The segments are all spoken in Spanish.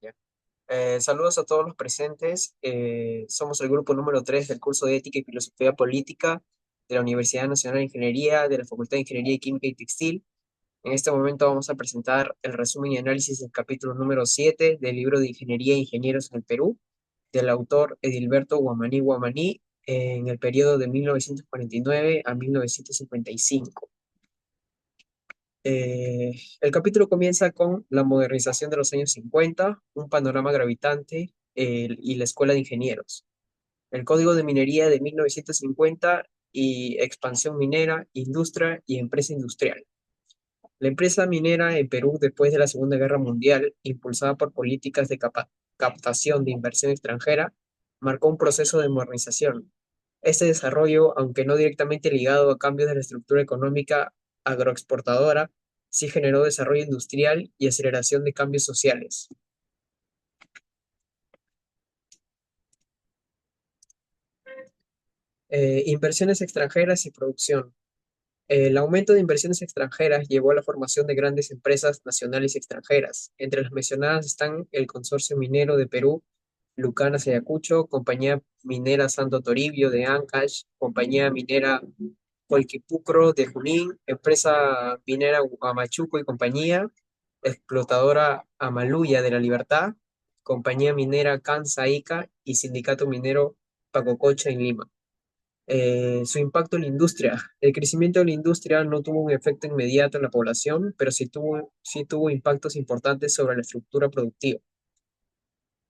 Ya. Saludos a todos los presentes. Somos el grupo número 3 del curso de Ética y Filosofía Política de la Universidad Nacional de Ingeniería, de la Facultad de Ingeniería Química y Textil. En este momento vamos a presentar el resumen y análisis del capítulo número 7 del libro de Ingeniería e Ingenieros en el Perú, del autor Edilberto Guamaní Guamaní, en el periodo de 1949 a 1955. El capítulo comienza con la modernización de los años 50, un panorama gravitante y la Escuela de Ingenieros. El Código de Minería de 1950 y expansión minera, industria y empresa industrial. La empresa minera en Perú después de la Segunda Guerra Mundial, impulsada por políticas de captación de inversión extranjera, marcó un proceso de modernización. Este desarrollo, aunque no directamente ligado a cambios de la estructura económica agroexportadora, sí generó desarrollo industrial y aceleración de cambios sociales. Inversiones extranjeras y producción. El aumento de inversiones extranjeras llevó a la formación de grandes empresas nacionales y extranjeras. Entre las mencionadas están el Consorcio Minero de Perú, Lucanas Ayacucho, Compañía Minera Santo Toribio de Ancash, Compañía Minera Colquipucro de Junín, Empresa Minera Huamachuco y Compañía, Explotadora Amaluya de la Libertad, Compañía Minera Cansa Ica y Sindicato Minero Pacococha en Lima. Su impacto en la industria. El crecimiento de la industria no tuvo un efecto inmediato en la población, pero sí tuvo impactos importantes sobre la estructura productiva.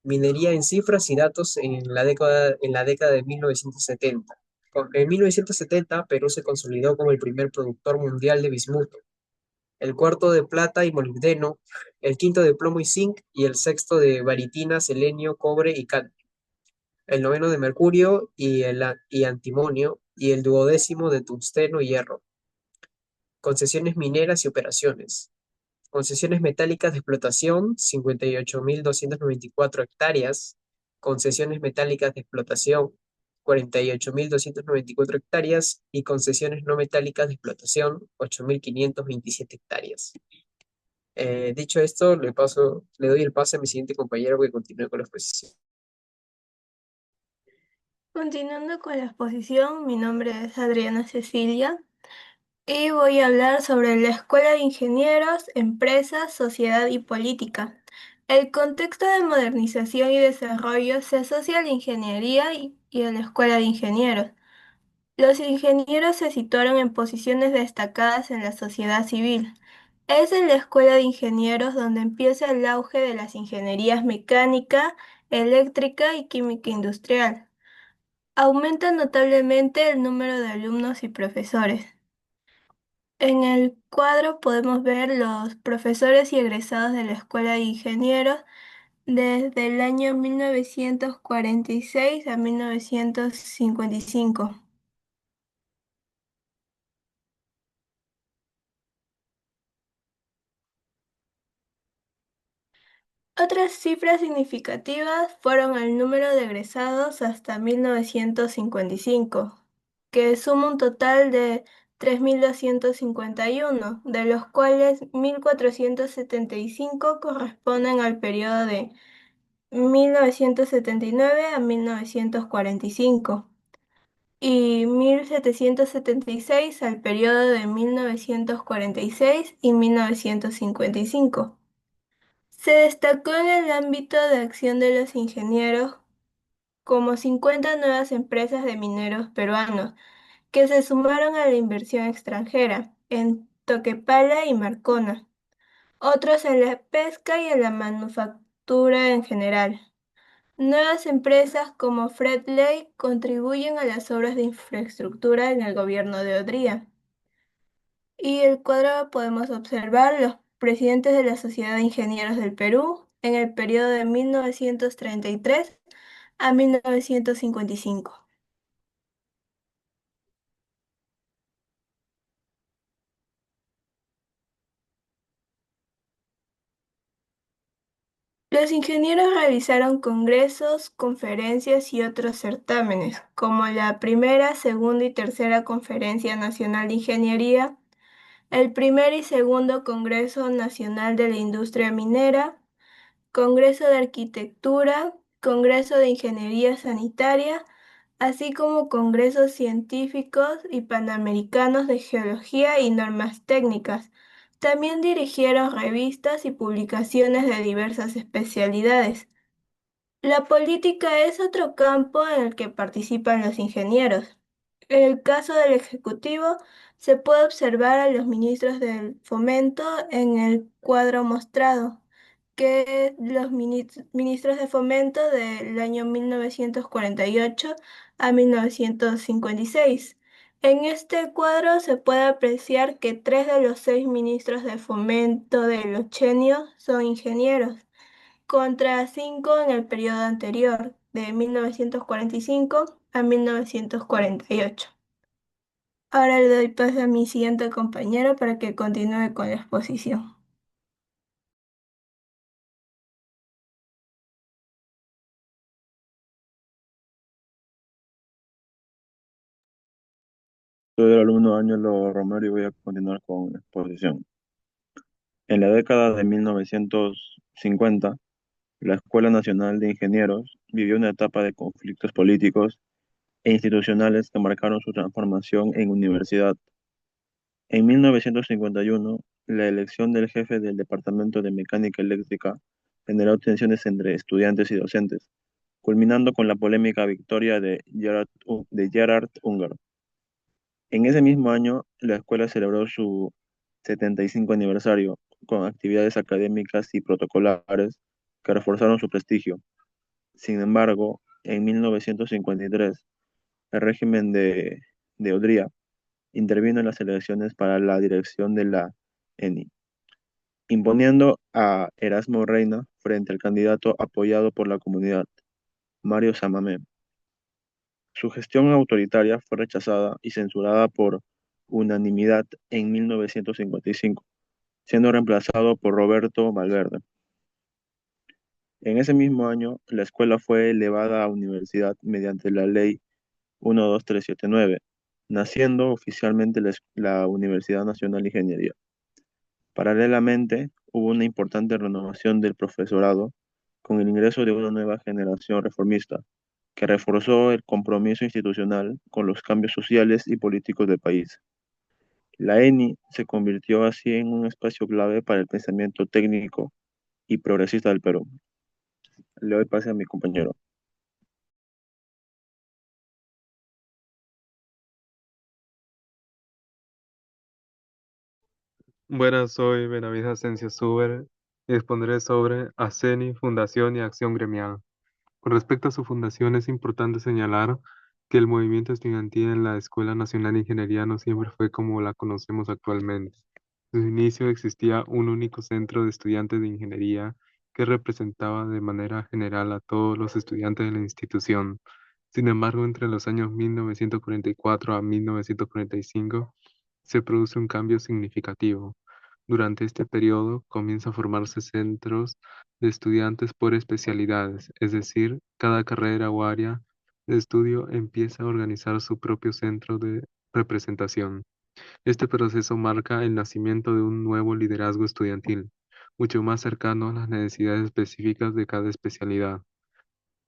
Minería en cifras y datos en la década de 1970. En 1970, Perú se consolidó como el primer productor mundial de bismuto, el cuarto de plata y molibdeno, el quinto de plomo y zinc y el sexto de baritina, selenio, cobre y cadmio, el noveno de mercurio y antimonio y el duodécimo de tungsteno y hierro. Concesiones mineras y operaciones. Concesiones metálicas de explotación, 58.294 hectáreas. Concesiones metálicas de explotación, 48.294 hectáreas. Y concesiones no metálicas de explotación, 8.527 hectáreas. Dicho esto, le doy el pase a mi siguiente compañero que continúe con la exposición. Continuando con la exposición, mi nombre es Adriana Cecilia y voy a hablar sobre la Escuela de Ingenieros, Empresas, Sociedad y Política. El contexto de modernización y desarrollo se asocia a la ingeniería y a la Escuela de Ingenieros. Los ingenieros se situaron en posiciones destacadas en la sociedad civil. Es en la Escuela de Ingenieros donde empieza el auge de las ingenierías mecánica, eléctrica y química industrial. Aumenta notablemente el número de alumnos y profesores. En el cuadro podemos ver los profesores y egresados de la Escuela de Ingenieros desde el año 1946 a 1955. Otras cifras significativas fueron el número de egresados hasta 1955, que suma un total de 3.251, de los cuales 1.475 corresponden al periodo de 1979 a 1945 y 1.776 al periodo de 1946 y 1955. Se destacó en el ámbito de acción de los ingenieros como 50 nuevas empresas de mineros peruanos que se sumaron a la inversión extranjera en Toquepala y Marcona, otros en la pesca y en la manufactura en general. Nuevas empresas como Fred Lake contribuyen a las obras de infraestructura en el gobierno de Odría. Y el cuadro podemos observar los presidentes de la Sociedad de Ingenieros del Perú en el periodo de 1933 a 1955. Los ingenieros realizaron congresos, conferencias y otros certámenes, como la primera, segunda y tercera Conferencia Nacional de Ingeniería, el primer y segundo Congreso Nacional de la Industria Minera, Congreso de Arquitectura, Congreso de Ingeniería Sanitaria, así como congresos científicos y panamericanos de geología y normas técnicas. También dirigieron revistas y publicaciones de diversas especialidades. La política es otro campo en el que participan los ingenieros. En el caso del Ejecutivo, se puede observar a los ministros del Fomento en el cuadro mostrado, que los ministros de Fomento del año 1948 a 1956. En este cuadro se puede apreciar que tres de los seis ministros de Fomento del ochenio son ingenieros contra 5 en el periodo anterior, de 1945 a 1948. Ahora le doy paso a mi siguiente compañero para que continúe con la exposición. Soy el alumno Ángelo Romero y voy a continuar con la exposición. En la década de 1950, la Escuela Nacional de Ingenieros vivió una etapa de conflictos políticos e institucionales que marcaron su transformación en universidad. En 1951, la elección del jefe del Departamento de Mecánica Eléctrica generó tensiones entre estudiantes y docentes, culminando con la polémica victoria de Gerhard Unger. En ese mismo año, la escuela celebró su 75 aniversario con actividades académicas y protocolares que reforzaron su prestigio. Sin embargo, en 1953, el régimen de Odría intervino en las elecciones para la dirección de la ENI, imponiendo a Erasmo Reina frente al candidato apoyado por la comunidad, Mario Samamé. Su gestión autoritaria fue rechazada y censurada por unanimidad en 1955, siendo reemplazado por Roberto Valverde. En ese mismo año, la escuela fue elevada a universidad mediante la Ley 12379, naciendo oficialmente la Universidad Nacional de Ingeniería. Paralelamente, hubo una importante renovación del profesorado con el ingreso de una nueva generación reformista, que reforzó el compromiso institucional con los cambios sociales y políticos del país. La ENI se convirtió así en un espacio clave para el pensamiento técnico y progresista del Perú. Le doy pase a mi compañero. Buenas, soy Benavides Asensio Suber y expondré sobre ACENI, Fundación y Acción Gremial. Con respecto a su fundación, es importante señalar que el movimiento estudiantil en la Escuela Nacional de Ingeniería no siempre fue como la conocemos actualmente. En su inicio existía un único centro de estudiantes de ingeniería que representaba de manera general a todos los estudiantes de la institución. Sin embargo, entre los años 1944 a 1945 se produce un cambio significativo. Durante este periodo comienza a formarse centros de estudiantes por especialidades, es decir, cada carrera o área de estudio empieza a organizar su propio centro de representación. Este proceso marca el nacimiento de un nuevo liderazgo estudiantil, mucho más cercano a las necesidades específicas de cada especialidad.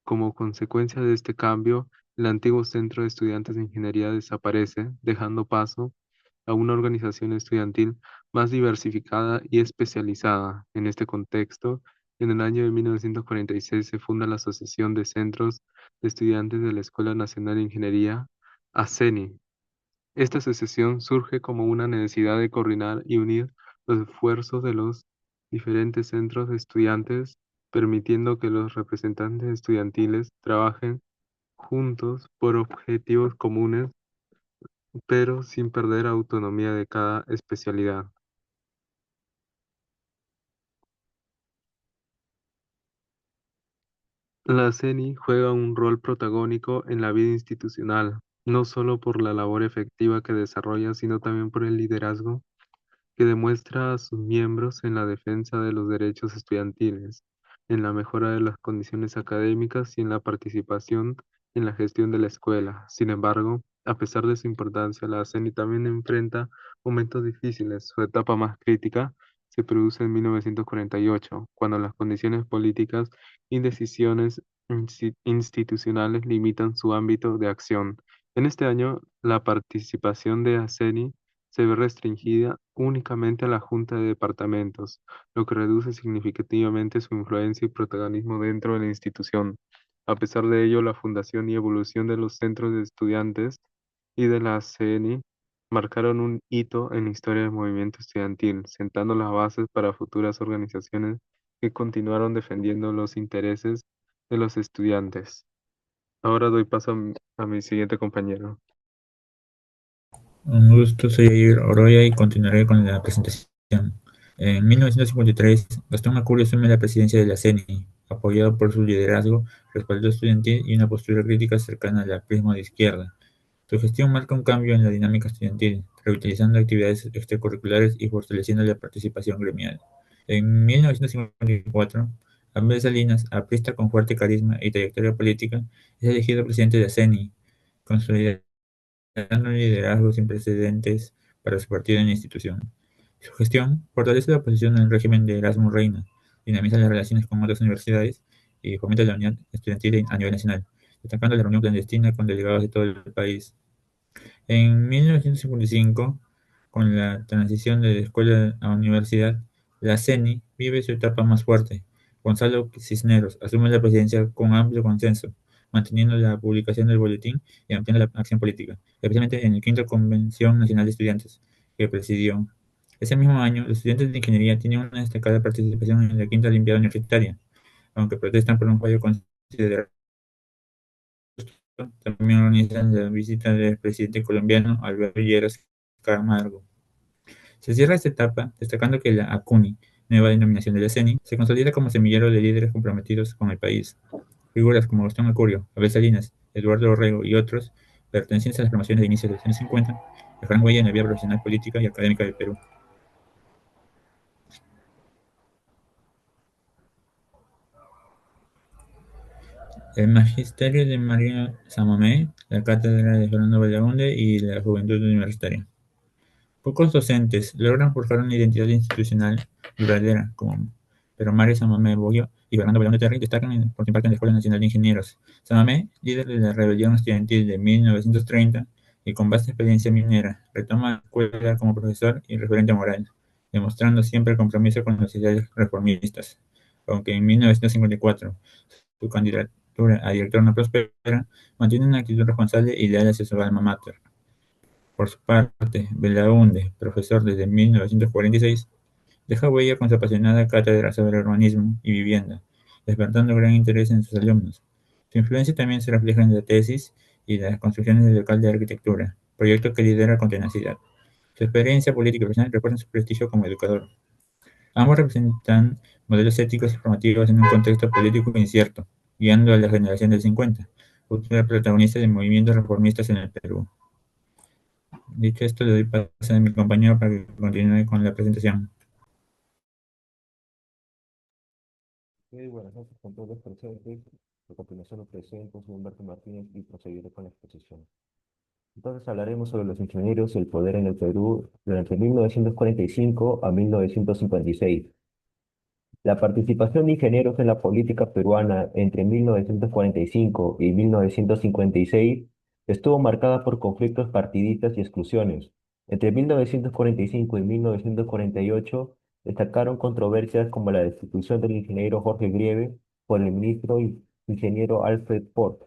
Como consecuencia de este cambio, el antiguo Centro de Estudiantes de Ingeniería desaparece, dejando paso a una organización estudiantil más diversificada y especializada. En este contexto, en el año de 1946 se funda la Asociación de Centros de Estudiantes de la Escuela Nacional de Ingeniería, ACENI. Esta asociación surge como una necesidad de coordinar y unir los esfuerzos de los diferentes centros de estudiantes, permitiendo que los representantes estudiantiles trabajen juntos por objetivos comunes, pero sin perder autonomía de cada especialidad. La CENI juega un rol protagónico en la vida institucional, no solo por la labor efectiva que desarrolla, sino también por el liderazgo que demuestra a sus miembros en la defensa de los derechos estudiantiles, en la mejora de las condiciones académicas y en la participación en la gestión de la escuela. Sin embargo, a pesar de su importancia, la CENI también enfrenta momentos difíciles. Su etapa más crítica se produce en 1948, cuando las condiciones políticas y decisiones institucionales limitan su ámbito de acción. En este año, la participación de ACENI se ve restringida únicamente a la Junta de Departamentos, lo que reduce significativamente su influencia y protagonismo dentro de la institución. A pesar de ello, la fundación y evolución de los centros de estudiantes y de la CNI marcaron un hito en la historia del movimiento estudiantil, sentando las bases para futuras organizaciones que continuaron defendiendo los intereses de los estudiantes. Ahora doy paso a mi siguiente compañero. Un gusto, soy Jair Oroya y continuaré con la presentación. En 1953, Gastón Macurio asume la presidencia de la CENI, apoyado por su liderazgo, respaldo estudiantil y una postura crítica cercana al aprismo de izquierda. Su gestión marca un cambio en la dinámica estudiantil, revitalizando actividades extracurriculares y fortaleciendo la participación gremial. En 1954, Abel Salinas, aprista con fuerte carisma y trayectoria política, es elegido presidente de la CENI, consolidando un liderazgo sin precedentes para su partido en la institución. Su gestión fortalece la oposición al régimen de Erasmo Reina, dinamiza las relaciones con otras universidades y fomenta la unidad estudiantil a nivel nacional, destacando la reunión clandestina con delegados de todo el país. En 1955, con la transición de la escuela a universidad, la CENI vive su etapa más fuerte. Gonzalo Cisneros asume la presidencia con amplio consenso, manteniendo la publicación del boletín y ampliando la acción política, especialmente en la quinta Convención Nacional de Estudiantes, que presidió. Ese mismo año, los estudiantes de ingeniería tienen una destacada participación en la quinta Olimpiada Universitaria, aunque protestan por un fallo considerable. También organizan la visita del presidente colombiano Alberto Lleras Camargo. Se cierra esta etapa destacando que la ACUNI, nueva denominación de la CENI, se consolida como semillero de líderes comprometidos con el país. Figuras como Gastón Acurio, Abel Salinas, Eduardo Orrego y otros, pertenecientes a las formaciones de inicios de los años 50, dejaron huella en la vida profesional, política y académica del Perú. El magisterio de María Samamé, la cátedra de Fernando Belaunde y la juventud universitaria. Pocos docentes logran forjar una identidad institucional duradera, pero Mario Samamé Boyo y Fernando Belaunde Terry destacan por su impacto en la Escuela Nacional de Ingenieros. Samamé, líder de la rebelión estudiantil de 1930 y con vasta experiencia minera, retoma la escuela como profesor y referente moral, demostrando siempre el compromiso con los ideales reformistas. Aunque en 1954 su candidatura a director no prospera, mantiene una actitud responsable y leal hacia su alma mater. Por su parte, Belaunde, profesor desde 1946, deja huella con su apasionada cátedra sobre urbanismo y vivienda, despertando gran interés en sus alumnos. Su influencia también se refleja en la tesis y las construcciones del local de arquitectura, proyecto que lidera con tenacidad. Su experiencia política y profesional refuerzan su prestigio como educador. Ambos representan modelos éticos y formativos en un contexto político incierto, guiando a la generación del 50, futura protagonista de movimientos reformistas en el Perú. Dicho esto, le doy paso a mi compañero para que continúe con la presentación. Buenas noches con todos los presentes. A continuación lo presento, soy Humberto Martínez y proseguiré con la exposición. Entonces hablaremos sobre los ingenieros y el poder en el Perú durante 1945 a 1956. La participación de ingenieros en la política peruana entre 1945 y 1956 estuvo marcada por conflictos partidistas y exclusiones. Entre 1945 y 1948 destacaron controversias como la destitución del ingeniero Jorge Grieve por el ministro ingeniero Alfred Port,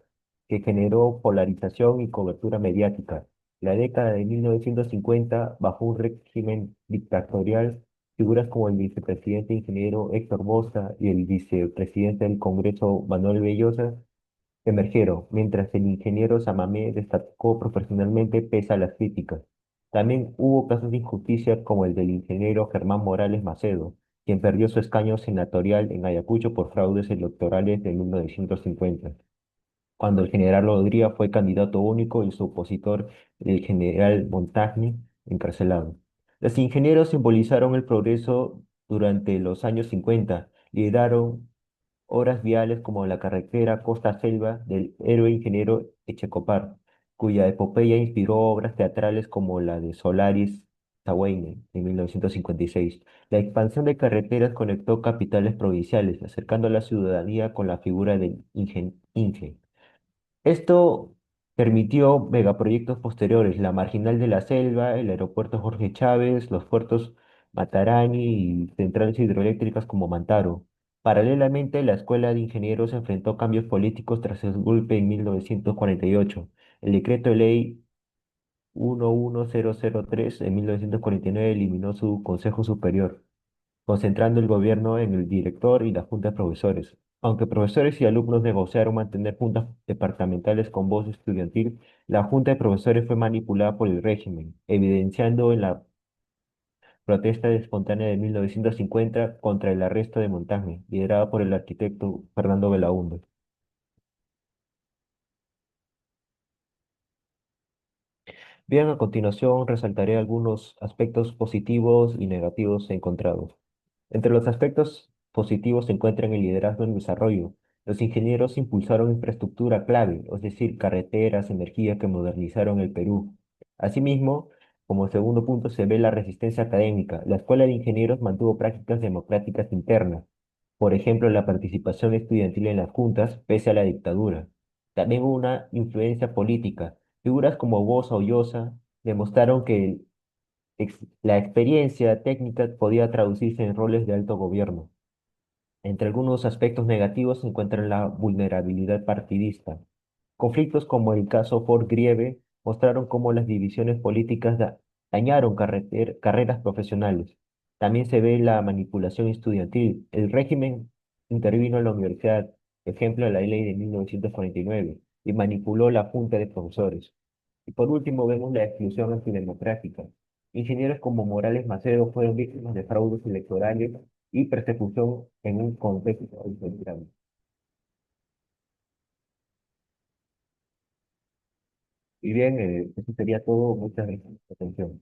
que generó polarización y cobertura mediática. La década de 1950, bajo un régimen dictatorial, figuras como el vicepresidente ingeniero Héctor Boza y el vicepresidente del Congreso Manuel Bellosa emergieron, mientras el ingeniero Samamé destacó profesionalmente pese a las críticas. También hubo casos de injusticia como el del ingeniero Germán Morales Macedo, quien perdió su escaño senatorial en Ayacucho por fraudes electorales de 1950 cuando el general Odría fue candidato único y su opositor, el general Montagne, encarcelado. Los ingenieros simbolizaron el progreso durante los años 50, lideraron obras viales como la carretera Costa-Selva del héroe ingeniero Echecopar, cuya epopeya inspiró obras teatrales como la de Solaris Saguenay en 1956. La expansión de carreteras conectó capitales provinciales, acercando a la ciudadanía con la figura del Inge. Esto permitió megaproyectos posteriores, la Marginal de la Selva, el aeropuerto Jorge Chávez, los puertos Matarani y centrales hidroeléctricas como Mantaro. Paralelamente, la Escuela de Ingenieros enfrentó cambios políticos tras el golpe en 1948. El decreto de ley 11003 en 1949 eliminó su Consejo Superior, concentrando el gobierno en el director y la junta de profesores. Aunque profesores y alumnos negociaron mantener juntas departamentales con voz estudiantil, la junta de profesores fue manipulada por el régimen, evidenciando en la protesta espontánea de 1950 contra el arresto de Montagne, liderada por el arquitecto Fernando Belaúnde. Bien, a continuación resaltaré algunos aspectos positivos y negativos encontrados. Entre los aspectos positivos se encuentran el liderazgo en el desarrollo. Los ingenieros impulsaron infraestructura clave, es decir, carreteras, energía que modernizaron el Perú. Asimismo, como segundo punto se ve la resistencia académica. La Escuela de Ingenieros mantuvo prácticas democráticas internas, por ejemplo, la participación estudiantil en las juntas pese a la dictadura. También hubo una influencia política. Figuras como Boza o Llosa demostraron que la experiencia técnica podía traducirse en roles de alto gobierno. Entre algunos aspectos negativos se encuentra la vulnerabilidad partidista. Conflictos como el caso Fort Grieve mostraron cómo las divisiones políticas dañaron carreras profesionales. También se ve la manipulación estudiantil. El régimen intervino en la universidad, ejemplo la ley de 1949, y manipuló la junta de profesores. Y por último vemos la exclusión antidemocrática. Ingenieros como Morales Macedo fueron víctimas de fraudes electorales y persecución en un contexto autoritario. Y bien, eso sería todo. Muchas gracias por su atención.